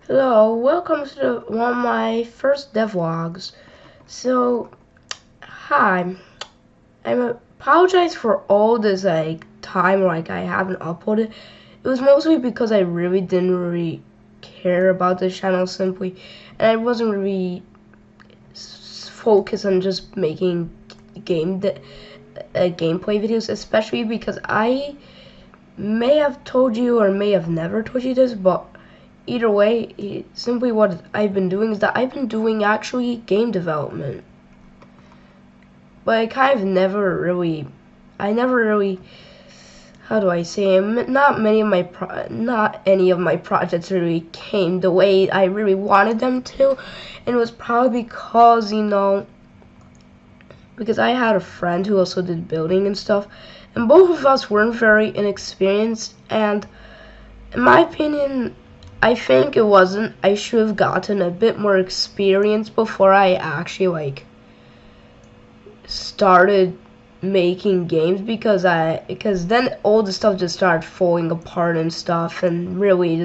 Hello, welcome to one of my first devlogs. So, hi, I apologize for all this time I haven't uploaded. It was mostly because I really didn't really care about the channel simply, and I wasn't really focused on just making gameplay videos, especially because I may have told you or may have never told you this, but either way, simply what I've been doing is that I've been doing actually game development. But I kind of never really, how do I say it? Not any of my projects really came the way I really wanted them to. And it was probably because I had a friend who also did building and stuff. And both of us weren't very inexperienced, and in my opinion, I think it wasn't. I should have gotten a bit more experience before I actually started making games, because then all the stuff just started falling apart and stuff, and really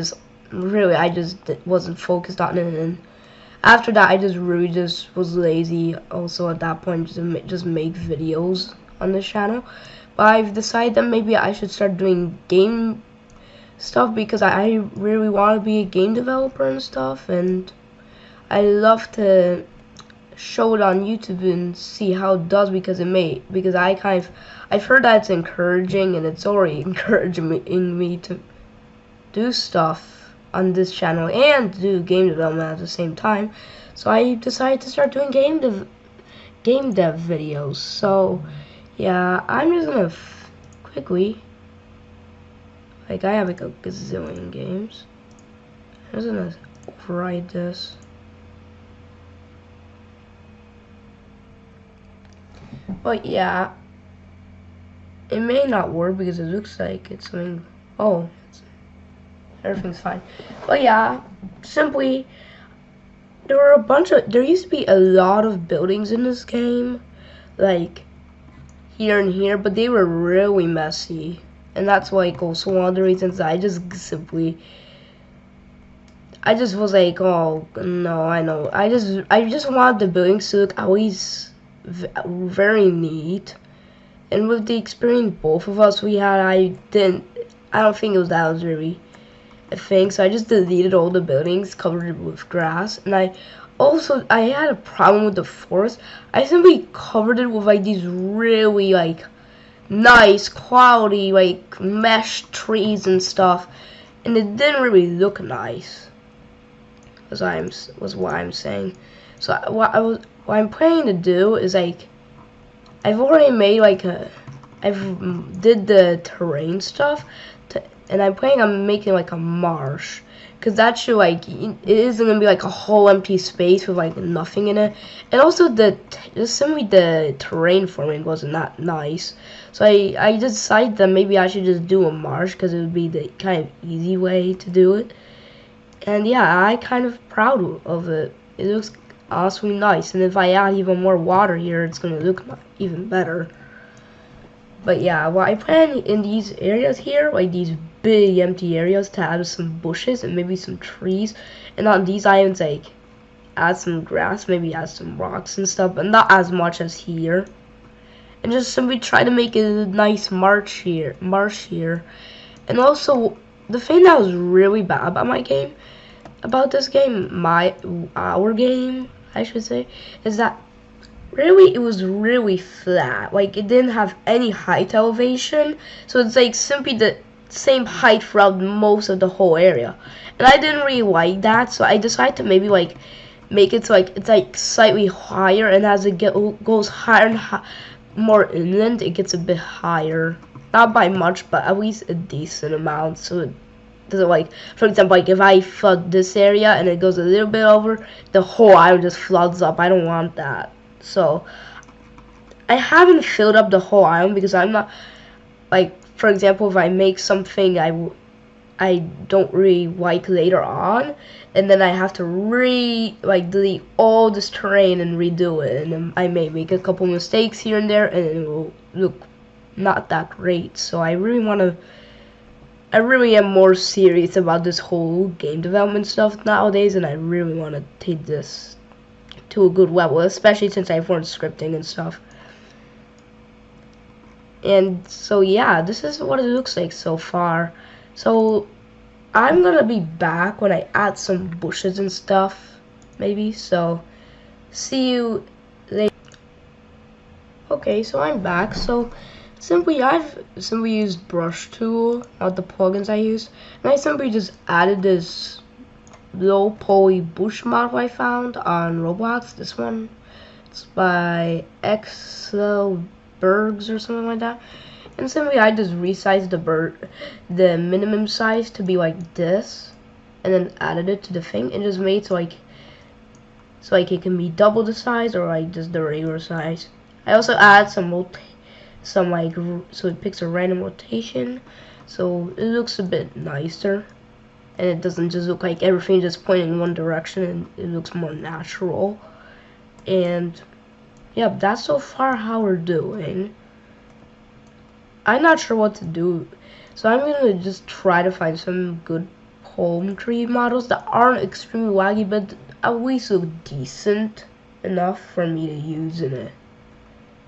I just wasn't focused on it. And after that, I just was lazy. Also at that point, just make videos on the channel. But I've decided that maybe I should start doing game stuff because I really want to be a game developer and stuff, and I love to show it on YouTube and see how it does, because I've heard that it's encouraging, and it's already encouraging me to do stuff on this channel and do game development at the same time. So I decided to start doing game dev videos. So yeah, I'm just gonna quickly, I have a gazillion games. I'm just gonna override this. But yeah, it may not work because it looks like it's something. Oh, everything's fine. But yeah, simply, there used to be a lot of buildings in this game, like here and here, but they were really messy. And that's like also one of the reasons I just was like, oh no, I know. I just wanted the buildings to look always very neat. And with the experience both of us we had, I don't think that was really a thing. So I just deleted all the buildings, covered it with grass, and I had a problem with the forest. I simply covered it with these really nice quality mesh trees and stuff, and it didn't really look nice. Was what I'm saying. So what I'm planning to do is I've already made I've did the terrain stuff, and I'm planning on making a marsh, because that should it isn't gonna be a whole empty space with nothing in it. And also simply the terrain forming wasn't that nice, so I decided that maybe I should just do a marsh, because it would be the kind of easy way to do it. And yeah, I kind of proud of it. It looks honestly nice, and if I add even more water here, it's gonna look even better. But yeah, well, I plan in these areas here, these big empty areas, to add some bushes and maybe some trees, and on these islands add some grass, maybe add some rocks and stuff, but not as much as here. And just simply try to make a nice marsh here. And also, the thing that was really bad about our game, I should say, is that really it was really flat. It didn't have any height elevation, so it's simply the same height throughout most of the whole area. And I didn't really like that, so I decided to maybe make it so it's slightly higher, and as it goes higher and more inland, it gets a bit higher. Not by much, but at least a decent amount, so it doesn't for example, if I flood this area and it goes a little bit over, the whole island just floods up. I don't want that. So I haven't filled up the whole island, because I'm not for example, if I make something I don't really like later on, and then I have to delete all this terrain and redo it, and then I may make a couple mistakes here and there, and it will look not that great. So I really want to I really am more serious about this whole game development stuff nowadays, and I really want to take this to a good level, especially since I've learned scripting and stuff. And so yeah, this is what it looks like so far. So I'm gonna be back when I add some bushes and stuff, maybe. So see you later. Okay, so I'm back. So simply used brush tool, not the plugins I used, and I simply just added this low poly bush model I found on Roblox. This one, it's by Bergs or something like that. And simply I just resized the minimum size to be like this, and then added it to the thing, and just made so it can be double the size or like just the regular size. I also add so it picks a random rotation, so it looks a bit nicer, and it doesn't just look like everything just pointing in one direction, and it looks more natural. And yeah, that's so far how we're doing. I'm not sure what to do, so I'm gonna just try to find some good palm tree models that aren't extremely laggy, but at least look decent enough for me to use in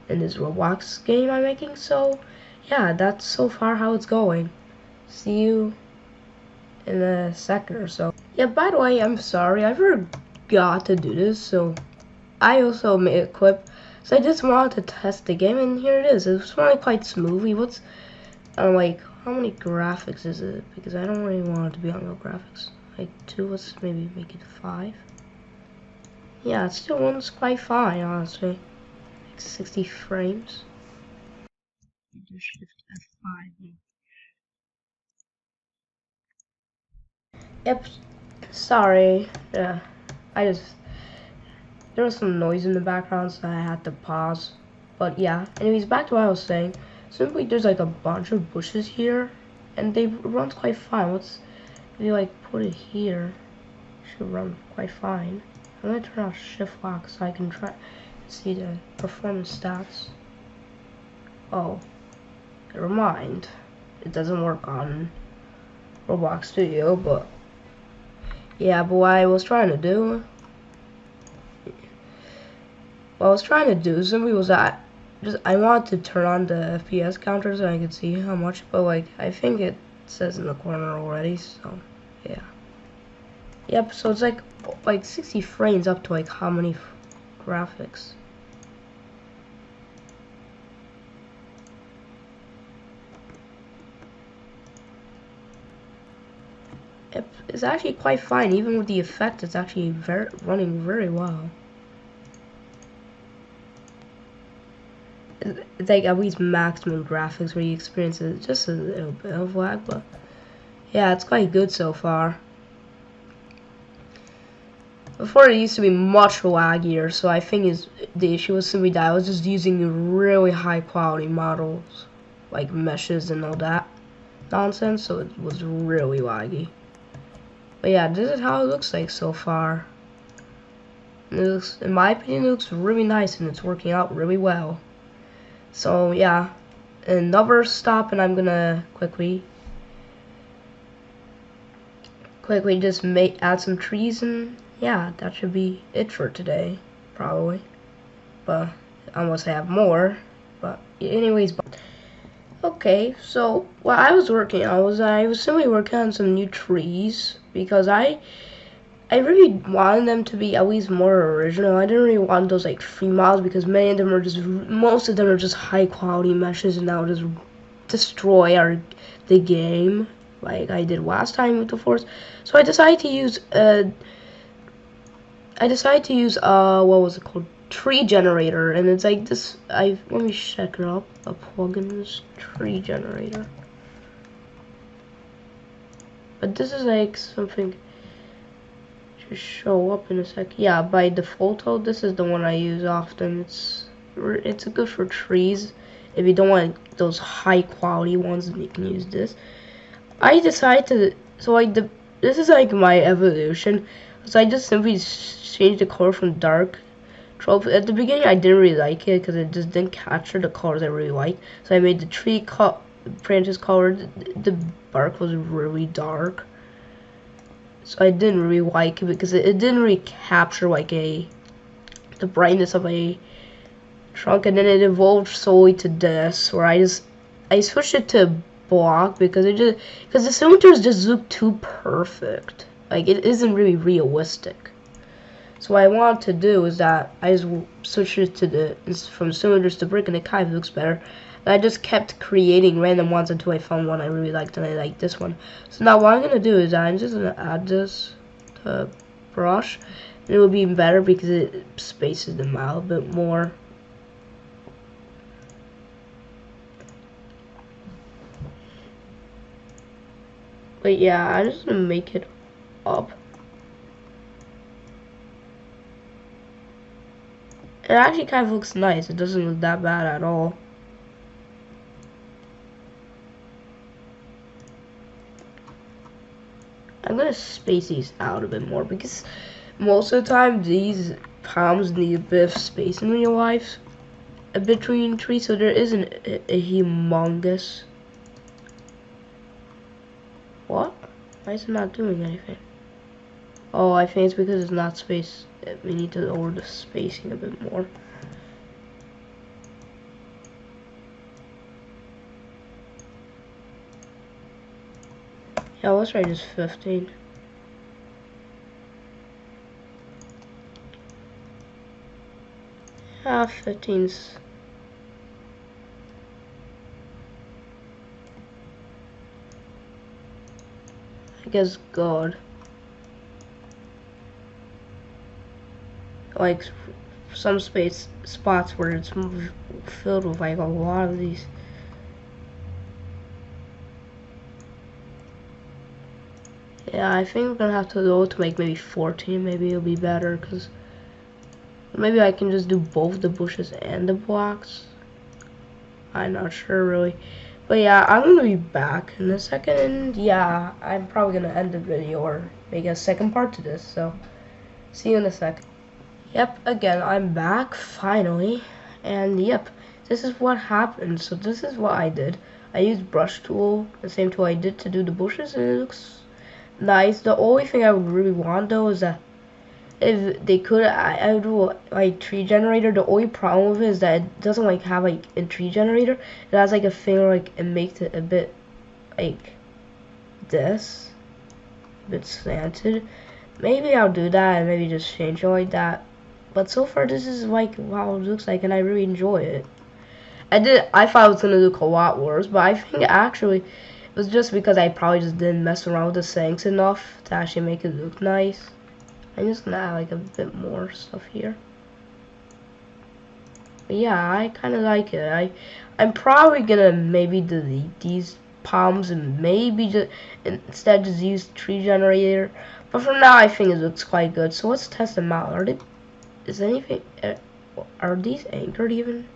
this Roblox game I'm making. So yeah, that's so far how it's going. See you in a second or so. Yeah, by the way, I'm sorry, I forgot to do this, so I also made a clip. So I just wanted to test the game, and here it is. It's running quite smoothly. I'm like, how many graphics is it? Because I don't really want it to be on no graphics. Like 2, let's maybe make it 5. Yeah, it still runs quite fine, honestly. Like 60 frames. Shift F5. Yep, sorry. Yeah, there was some noise in the background, so I had to pause. But yeah, anyways, back to what I was saying. Simply, there's like a bunch of bushes here, and they run quite fine. If you like put it here, it should run quite fine. I'm gonna turn off shift lock so I can try to see the performance stats. Oh, never mind. It doesn't work on Roblox Studio, but yeah, but what I was trying to do simply was that I wanted to turn on the FPS counter so I could see how much, but like I think it says in the corner already, so yeah. Yep, so it's like 60 frames up to like how many graphics? Yep, it's actually quite fine. Even with the effect, it's actually running very well. It's like at least maximum graphics where you experience just a little bit of lag, but yeah, it's quite good so far. Before it used to be much laggier, so I think the issue was simply that I was just using really high quality models, like meshes and all that nonsense, so it was really laggy. But yeah, this is how it looks like so far. And it looks, in my opinion, it looks really nice and it's working out really well. So yeah, another stop, and I'm gonna quickly just add some trees, and yeah, that should be it for today, probably. But unless I have more. But anyways, okay. So what I was working on was I was simply working on some new trees because I really wanted them to be at least more original. I didn't really want those like free models because most of them are just high quality meshes, and that would just destroy the game like I did last time with the Force. So I decided to use what was it called? Tree generator, and it's like this. Let me check it up. A plugins tree generator. But this is like something to show up in a sec. Yeah, by default, this is the one I use often. It's good for trees. If you don't want those high quality ones, then you can use this. I decided to this is like my evolution. So I just simply changed the color from dark. At the beginning, I didn't really like it because it just didn't capture the colors I really like. So I made the branches colored. The bark was really dark, so I didn't really like it because it didn't really capture like the brightness of a trunk, and then it evolved solely to this, where I switched it to block because the cylinders just look too perfect. Like, it isn't really realistic. So what I want to do is that I just switched it to from cylinders to brick, and it kind of looks better. And I just kept creating random ones until I found one I really liked, and I like this one. So now what I'm gonna do is I'm just gonna add this to brush, and it will be better because it spaces them out a bit more. But yeah, I'm just gonna make it up. It actually kind of looks nice. It doesn't look that bad at all. I'm gonna space these out a bit more because most of the time these palms need a bit of space in real life between trees, so there isn't a humongous. What? Why is it not doing anything? Oh, I think it's because it's not space. We need to lower the spacing a bit more. Yeah, let's try just 15. Ah, 15's. I guess good. Like some spots where it's filled with like a lot of these. Yeah, I think we're gonna have to go to like maybe 14. Maybe it'll be better because maybe I can just do both the bushes and the blocks. I'm not sure really. But yeah, I'm gonna be back in a second, and yeah, I'm probably gonna end the video or make a second part to this. So see you in a second. Yep, again, I'm back, finally, and yep, this is what happened. So this is what I did. I used brush tool, the same tool I did to do the bushes, and it looks nice. The only thing I would really want, though, is that if they could, I would do, like, tree generator. The only problem with it is that it doesn't, like, have, like, a tree generator. It has, like, a thing, like, it makes it a bit, like, this, a bit slanted. Maybe I'll do that and maybe just change it like that. But so far, this is like how it looks like, and I really enjoy it. I thought it was gonna look a lot worse, but I think actually it was just because I probably just didn't mess around with the settings enough to actually make it look nice. I'm just gonna add like a bit more stuff here. But yeah, I kind of like it. I'm probably gonna maybe delete these palms and maybe just instead just use tree generator. But for now, I think it looks quite good. So let's test them out. Is anything? Are these anchored even?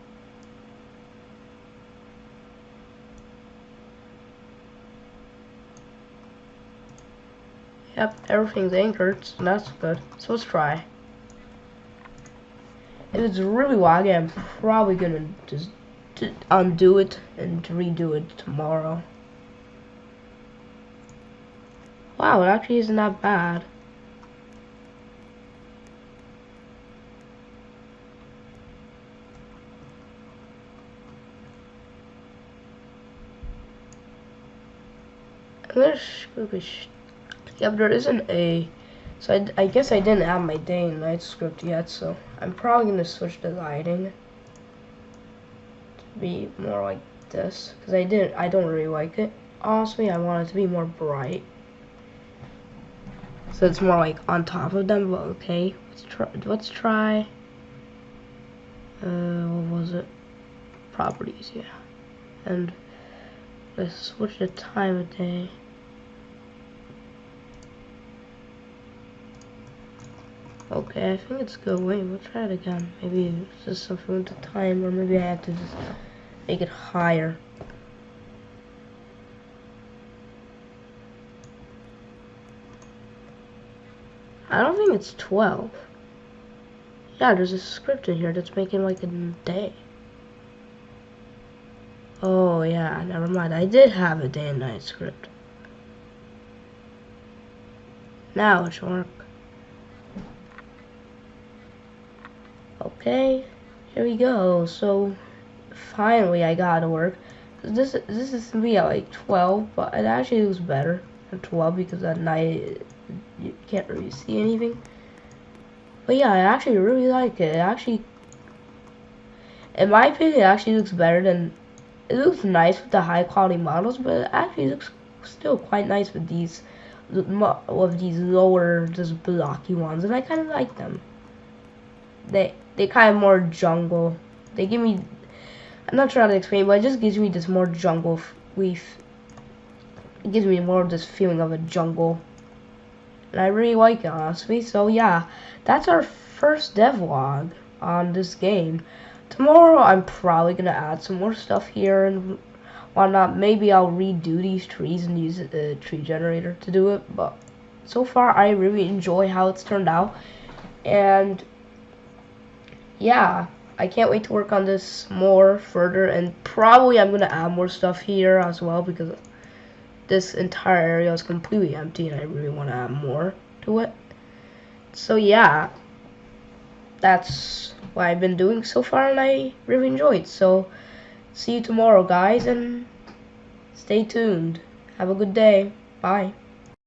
Yep, everything's anchored, so that's good. So let's try. If it's really laggy, I'm probably gonna just undo it and redo it tomorrow. Wow, it actually isn't that bad. Yep, there isn't a. So I guess I didn't add my day and night script yet, so I'm probably gonna switch the lighting to be more like this, because I don't really like it. Honestly, I want it to be more bright, so it's more like on top of them. But okay, let's try. What was it? Properties, yeah, and let's switch the time of day. Okay, I think it's good. Wait, we'll try it again. Maybe it's just something with the time, or maybe I have to just make it higher. I don't think it's 12. Yeah, there's a script in here that's making like a day. Oh yeah, never mind. I did have a day and night script. Now it should work. Okay, here we go. So finally I got to work. This is to be at like 12, but it actually looks better at 12 because at night you can't really see anything. But yeah, I actually really like it. It actually, in my opinion, it actually looks better than. It looks nice with the high quality models, but it actually looks still quite nice with these lower, just blocky ones, and I kind of like them. They kind of more jungle. They give me. I'm not sure how to explain, but it just gives me this more jungle leaf. It gives me more of this feeling of a jungle, and I really like it honestly. So yeah, that's our first devlog on this game. Tomorrow I'm probably gonna add some more stuff here and whatnot. Maybe I'll redo these trees and use a tree generator to do it. But so far I really enjoy how it's turned out, and yeah, I can't wait to work on this more further, and probably I'm gonna add more stuff here as well because this entire area is completely empty and I really want to add more to it. So yeah, that's what I've been doing so far and I really enjoyed. So see you tomorrow guys, and stay tuned. Have a good day. Bye.